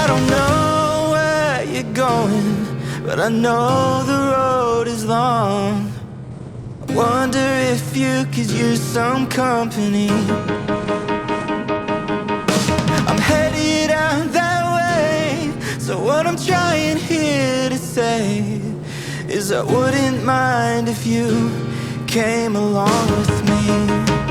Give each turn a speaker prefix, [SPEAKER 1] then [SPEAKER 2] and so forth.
[SPEAKER 1] I don't know where you're going, but I know the road is long. I wonder if you could use some company. I'm headed out that way, so what I'm trying here to say is I wouldn't mind if you came along with me.